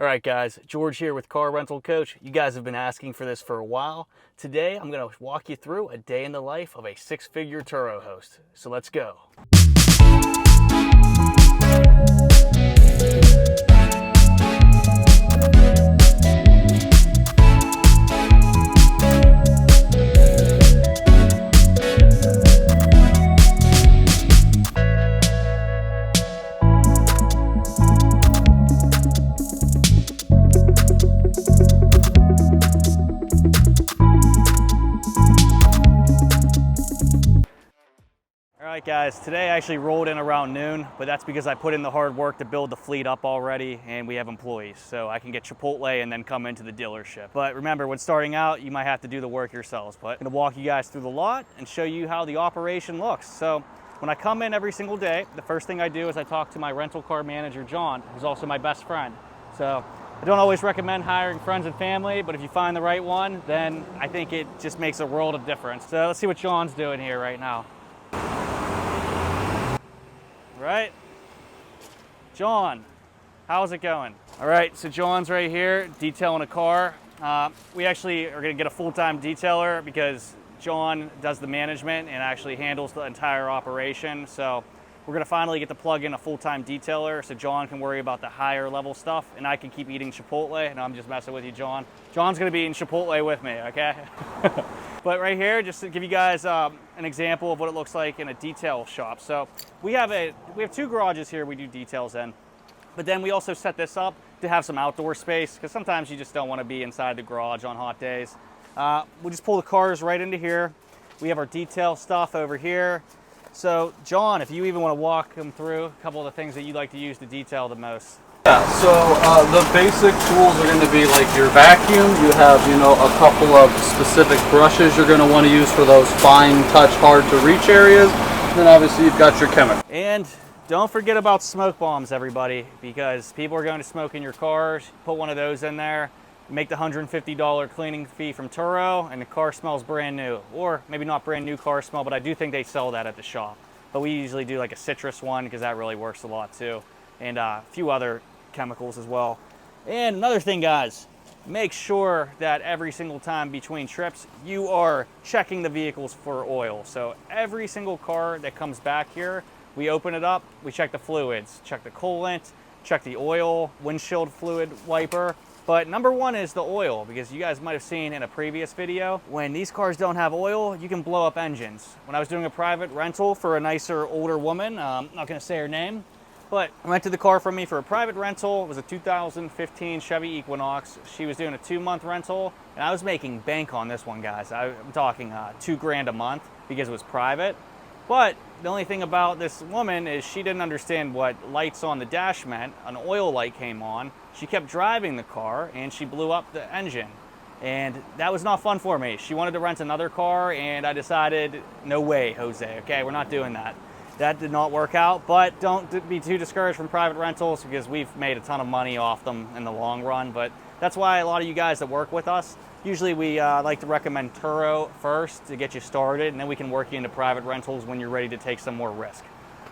All right, guys, George here with Car Rental Coach. You guys have been asking for this for a while. Today, I'm going to walk you through a day in the life of a six-figure TURO host. So let's go. All right, guys, today I actually rolled in around noon, but that's because I put in the hard work to build the fleet up already, and we have employees, so I can get Chipotle and then come into the dealership. But remember, when starting out, you might have to do the work yourselves. But I'm gonna walk you guys through the lot and show you how the operation looks. So when I come in every single day, the first thing I do is I talk to my rental car manager, John, who's also my best friend. So I don't always recommend hiring friends and family, but if you find the right one, then I think it just makes a world of difference. So let's see what John's doing here right now. Right? John, how's it going? All right, so John's right here detailing a car. We actually are gonna get a full-time detailer because John does the management and actually handles the entire operation. So we're gonna finally get to plug in a full-time detailer so John can worry about the higher level stuff and I can keep eating Chipotle. And I'm just messing with you, John. John's gonna be eating Chipotle with me, okay? But right here, just to give you guys an example of what it looks like in a detail shop. So we have two garages here we do details in, but then we also set this up to have some outdoor space because sometimes you just don't want to be inside the garage on hot days. We just pull the cars right into here. We have our detail stuff over here. So John, if you even want to walk them through a couple of the things that you like to use to detail the most. Yeah, so the basic tools are going to be like your vacuum. You have, a couple of specific brushes you're going to want to use for those fine touch, hard to reach areas. And then obviously you've got your chemical. And don't forget about smoke bombs, everybody, because people are going to smoke in your cars. Put one of those in there, make the $150 cleaning fee from TURO, and the car smells brand new. Or maybe not brand new car smell, but I do think they sell that at the shop. But we usually do like a citrus one because that really works a lot too. And a few other chemicals as well. And another thing, guys, make sure that every single time between trips you are checking the vehicles for oil. So every single car that comes back here, we open it up, we check the fluids, check the coolant, check the oil, windshield fluid wiper. But number one is the oil, because you guys might have seen in a previous video, when these cars don't have oil, you can blow up engines. When I was doing a private rental for a nicer older woman, I'm not gonna say her name, but rented the car from me for a private rental. It was a 2015 Chevy Equinox. She was doing a 2-month rental, and I was making bank on this one, guys. I'm talking $2 grand a month because it was private. But the only thing about this woman is she didn't understand what lights on the dash meant. An oil light came on. She kept driving the car, and she blew up the engine. And that was not fun for me. She wanted to rent another car, and I decided, no way, Jose, okay? We're not doing that. That did not work out, but don't be too discouraged from private rentals because we've made a ton of money off them in the long run. But that's why a lot of you guys that work with us, usually we like to recommend TURO first to get you started, and then we can work you into private rentals when you're ready to take some more risk.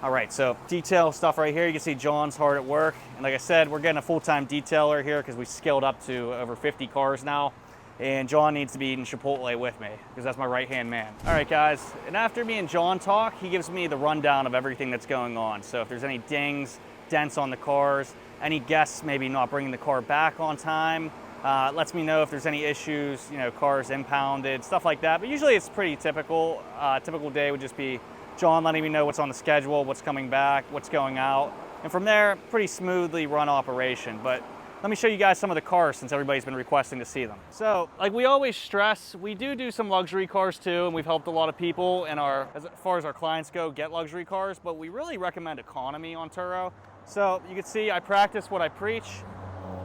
All right, so detail stuff right here. You can see John's hard at work. And like I said, we're getting a full-time detailer here because we scaled up to over 50 cars now. And John needs to be eating Chipotle with me because that's my right-hand man. All right, guys, and after me and John talk, he gives me the rundown of everything that's going on. So if there's any dings, dents on the cars, any guests maybe not bringing the car back on time, lets me know if there's any issues, cars impounded, stuff like that. But usually it's pretty typical. Typical day would just be John letting me know what's on the schedule, what's coming back, what's going out. And from there, pretty smoothly run operation. But let me show you guys some of the cars since everybody's been requesting to see them. So, like we always stress, we do some luxury cars too, and we've helped a lot of people as far as our clients go, get luxury cars, but we really recommend economy on TURO. So you can see I practice what I preach.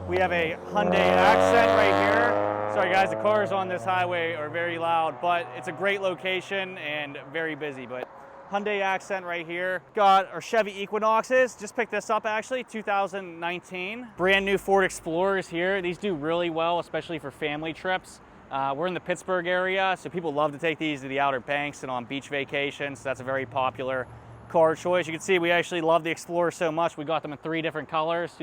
We have a Hyundai Accent right here. Sorry guys, the cars on this highway are very loud, but it's a great location and very busy. But Hyundai Accent right here. Got our Chevy Equinoxes. Just picked this up actually, 2019. Brand new Ford Explorers here. These do really well, especially for family trips. We're in the Pittsburgh area, so people love to take these to the Outer Banks and on beach vacations. So that's a very popular car choice. You can see we actually love the Explorer so much, we got them in 3 different colors.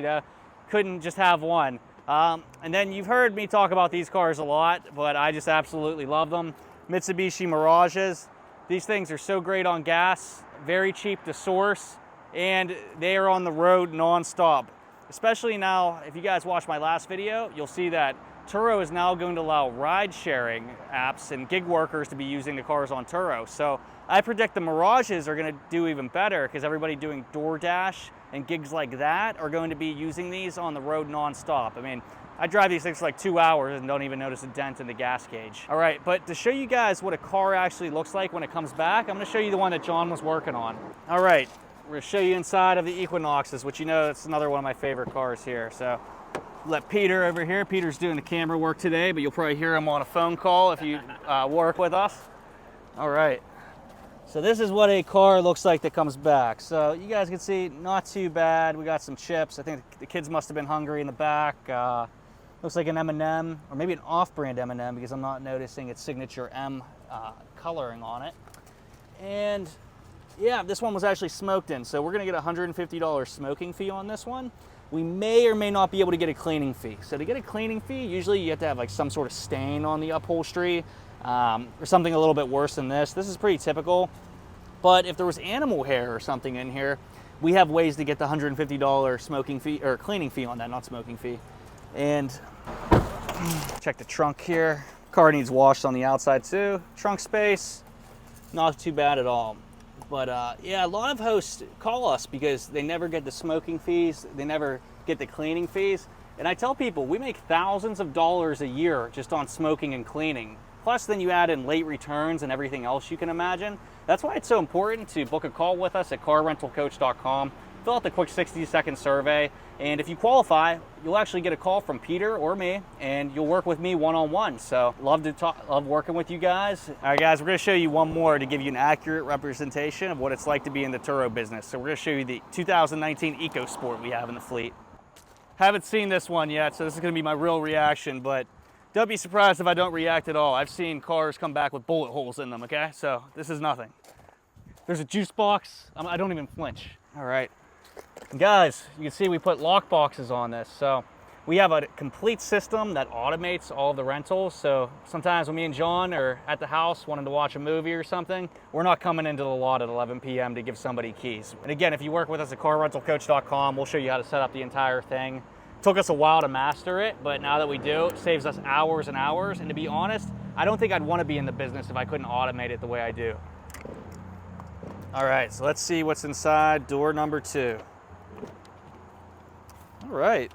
Couldn't just have one. And then you've heard me talk about these cars a lot, but I just absolutely love them. Mitsubishi Mirages. These things are so great on gas, very cheap to source, and they are on the road non-stop. Especially now, if you guys watched my last video, you'll see that TURO is now going to allow ride-sharing apps and gig workers to be using the cars on TURO. So I predict the Mirages are going to do even better because everybody doing DoorDash and gigs like that are going to be using these on the road non-stop. I mean, I drive these things for like 2 hours and don't even notice a dent in the gas gauge. All right, but to show you guys what a car actually looks like when it comes back, I'm going to show you the one that John was working on. All right, we're going to show you inside of the Equinoxes, which you know it's another one of my favorite cars here. So let Peter over here. Peter's doing the camera work today, but you'll probably hear him on a phone call if you work with us. All right. So this is what a car looks like that comes back. So you guys can see, not too bad. We got some chips. I think the kids must have been hungry in the back. Looks like an M&M, or maybe an off-brand M&M because I'm not noticing its signature M coloring on it. And yeah, this one was actually smoked in. So we're gonna get a $150 smoking fee on this one. We may or may not be able to get a cleaning fee. So to get a cleaning fee, usually you have to have like some sort of stain on the upholstery or something a little bit worse than this. This is pretty typical. But if there was animal hair or something in here, we have ways to get the $150 smoking fee or cleaning fee on that, not smoking fee. And check the trunk here. Car needs washed on the outside too. Trunk space, not too bad at all. But yeah, a lot of hosts call us because they never get the smoking fees, they never get the cleaning fees. And I tell people, we make thousands of dollars a year just on smoking and cleaning. Plus then you add in late returns and everything else you can imagine. That's why it's so important to book a call with us at carrentalcoach.com. Fill out the quick 60-second survey, and if you qualify, you'll actually get a call from Peter or me, and you'll work with me one-on-one. So love working with you guys. All right, guys, we're going to show you one more to give you an accurate representation of what it's like to be in the TURO business. So we're going to show you the 2019 EcoSport we have in the fleet. Haven't seen this one yet, so this is going to be my real reaction, but don't be surprised if I don't react at all. I've seen cars come back with bullet holes in them, okay? So this is nothing. There's a juice box. I don't even flinch. All right. Guys, you can see we put lock boxes on this. So we have a complete system that automates all the rentals. So sometimes when me and John are at the house wanting to watch a movie or something, we're not coming into the lot at 11 p.m. to give somebody keys. And again, if you work with us at carrentalcoach.com, we'll show you how to set up the entire thing. It took us a while to master it, but now that we do, it saves us hours and hours. And to be honest, I don't think I'd want to be in the business if I couldn't automate it the way I do. All right, so let's see what's inside door number 2. All right.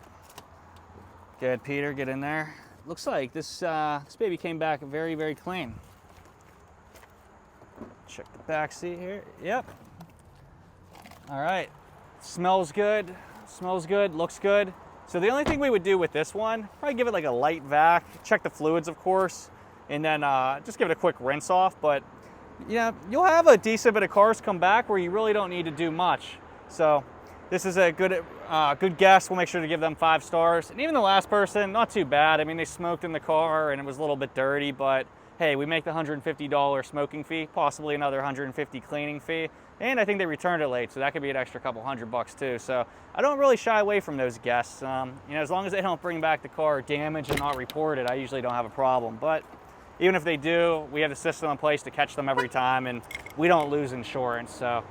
Go ahead, Peter, get in there. Looks like this baby came back very, very clean. Check the back seat here. Yep. All right. Smells good, looks good. So the only thing we would do with this one, probably give it like a light vac, check the fluids, of course, and then just give it a quick rinse off. But yeah, you'll have a decent bit of cars come back where you really don't need to do much. So this is a good guess. We'll make sure to give them 5 stars. And even the last person, not too bad. I mean, they smoked in the car and it was a little bit dirty, but hey, we make the $150 smoking fee, possibly another $150 cleaning fee. And I think they returned it late, so that could be an extra couple $100 too. So I don't really shy away from those guests. You know, as long as they don't bring back the car damaged and not reported, I usually don't have a problem. But even if they do, we have a system in place to catch them every time, and we don't lose insurance. So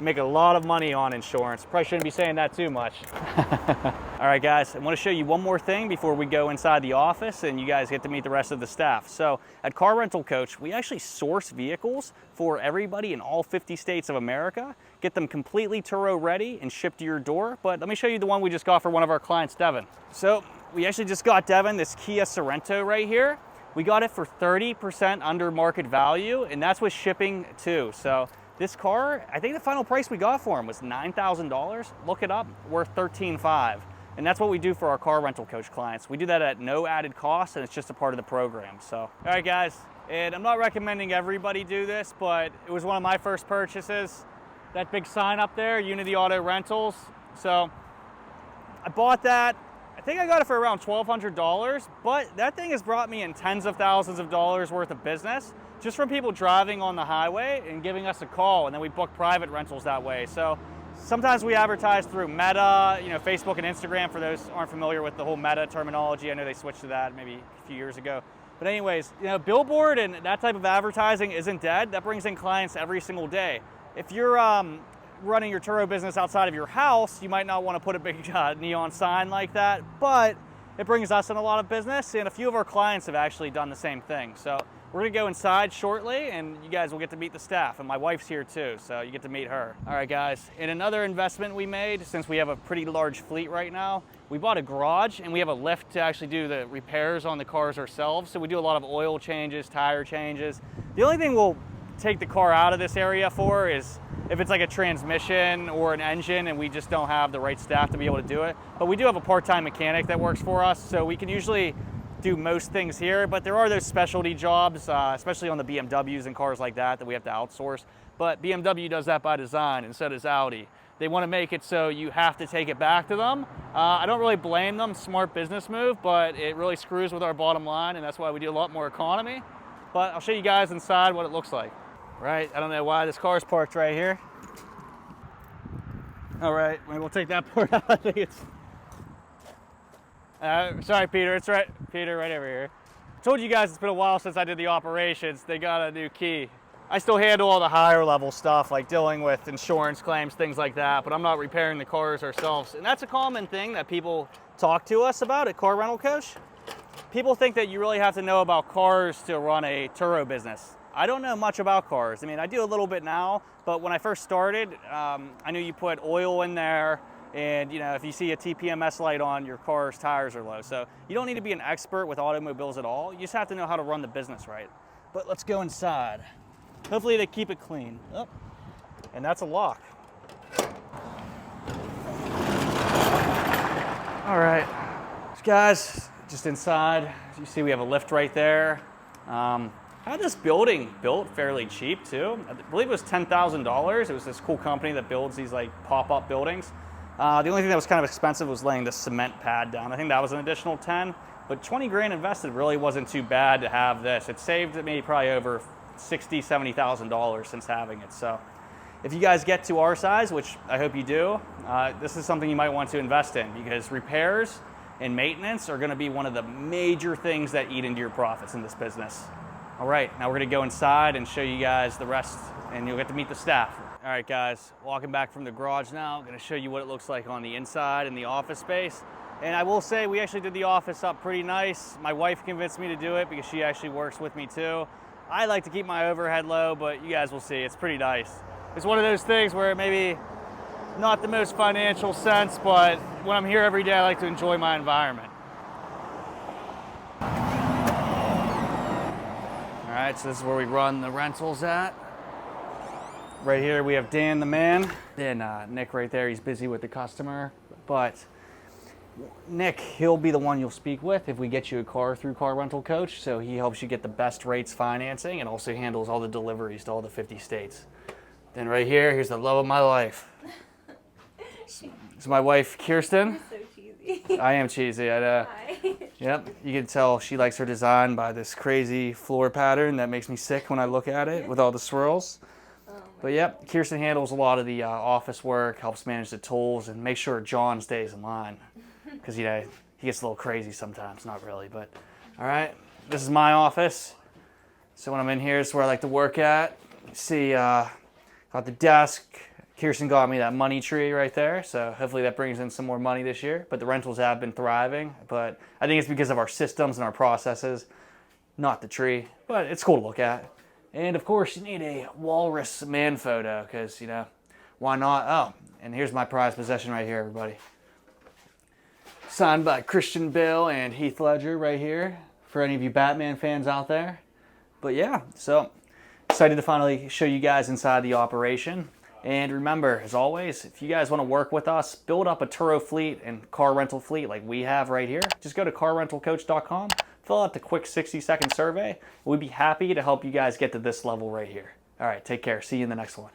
we make a lot of money on insurance. Probably shouldn't be saying that too much. All right, guys, I want to show you one more thing before we go inside the office and you guys get to meet the rest of the staff. So at Car Rental Coach, we actually source vehicles for everybody in all 50 states of America, get them completely TURO ready and shipped to your door. But let me show you the one we just got for one of our clients, Devin. So we actually just got Devin this Kia Sorento right here. We got it for 30% under market value, and that's with shipping too. So this car, I think the final price we got for him was $9,000. Look it up, worth $13,500. And that's what we do for our Car Rental Coach clients. We do that at no added cost, and it's just a part of the program. So, all right, guys, and I'm not recommending everybody do this, but it was one of my first purchases. That big sign up there, Unity Auto Rentals. So I bought that. I think I got it for around $1,200, but that thing has brought me in tens of thousands of dollars worth of business just from people driving on the highway and giving us a call, and then we book private rentals that way. So Sometimes we advertise through Meta, Facebook and Instagram for those who aren't familiar with the whole Meta terminology. I know they switched to that maybe a few years ago. But anyways, billboard and that type of advertising isn't dead. That brings in clients every single day. If you're running your Turo business outside of your house, you might not want to put a big neon sign like that, but it brings us in a lot of business, and a few of our clients have actually done the same thing. So we're gonna go inside shortly, and you guys will get to meet the staff, and my wife's here too, so you get to meet her. All right, guys, and another investment we made, since we have a pretty large fleet right now, we bought a garage, and we have a lift to actually do the repairs on the cars ourselves. So we do a lot of oil changes, tire changes. The only thing we'll take the car out of this area for is if it's like a transmission or an engine and we just don't have the right staff to be able to do it. But we do have a part-time mechanic that works for us, so we can usually do most things here, but there are those specialty jobs, especially on the BMWs and cars like that we have to outsource. But BMW does that by design, and so does Audi. They want to make it so you have to take it back to them. I don't really blame them, smart business move, but it really screws with our bottom line, and that's why we do a lot more economy. But I'll show you guys inside what it looks like. Right, I don't know why this car's parked right here. All right, maybe we'll take that part out. I think it's... sorry, Peter, it's right, Peter, right over here. I told you guys it's been a while since I did the operations. They got a new key. I still handle all the higher level stuff, like dealing with insurance claims, things like that, but I'm not repairing the cars ourselves. And that's a common thing that people talk to us about at Car Rental Coach. People think that you really have to know about cars to run a Turo business. I don't know much about cars. I mean, I do a little bit now, but when I first started, I knew you put oil in there, and if you see a TPMS light on, your car's tires are low. So you don't need to be an expert with automobiles at all. You just have to know how to run the business right. But let's go inside. Hopefully they keep it clean. Oh, and that's a lock. All right, so guys, just inside, as you see, we have a lift right there. I had this building built fairly cheap too. I believe it was $10,000. It was this cool company that builds these like pop-up buildings. The only thing that was kind of expensive was laying the cement pad down. I think that was an additional 10, but 20 grand invested really wasn't too bad to have this. It saved me probably over $60,000, $70,000 since having it. So if you guys get to our size, which I hope you do, this is something you might want to invest in, because repairs and maintenance are gonna be one of the major things that eat into your profits in this business. All right, now we're gonna go inside and show you guys the rest, and you'll get to meet the staff. All right, guys, walking back from the garage now. I'm gonna show you what it looks like on the inside in the office space. And I will say, we actually did the office up pretty nice. My wife convinced me to do it because she actually works with me too. I like to keep my overhead low, but you guys will see, it's pretty nice. It's one of those things where maybe not the most financial sense, but when I'm here every day, I like to enjoy my environment. All right, so this is where we run the rentals at. Right here we have Dan the man. Then Nick right there, he's busy with the customer. But Nick, he'll be the one you'll speak with if we get you a car through Car Rental Coach. So he helps you get the best rates financing and also handles all the deliveries to all the 50 states. Then right here, here's the love of my life. It's my wife, Kirsten. You're so cheesy. I am cheesy, I know. Hi. Yep, you can tell she likes her design by this crazy floor pattern that makes me sick when I look at it with all the swirls. But yep, Kirsten handles a lot of the office work, helps manage the tools, and make sure John stays in line. Because, he gets a little crazy sometimes, not really, but all right. This is my office. So when I'm in here, it's where I like to work at. You see, got the desk. Kirsten got me that money tree right there, so hopefully that brings in some more money this year. But the rentals have been thriving, but I think it's because of our systems and our processes, not the tree, but it's cool to look at. And of course, you need a walrus man photo, because, why not? Oh, and here's my prized possession right here, everybody. Signed by Christian Bale and Heath Ledger right here, for any of you Batman fans out there. But yeah, so excited to finally show you guys inside the operation. And remember, as always, if you guys want to work with us, build up a Turo fleet and car rental fleet like we have right here, just go to carrentalcoach.com. Fill out the quick 60-second survey. We'd be happy to help you guys get to this level right here. All right, take care. See you in the next one.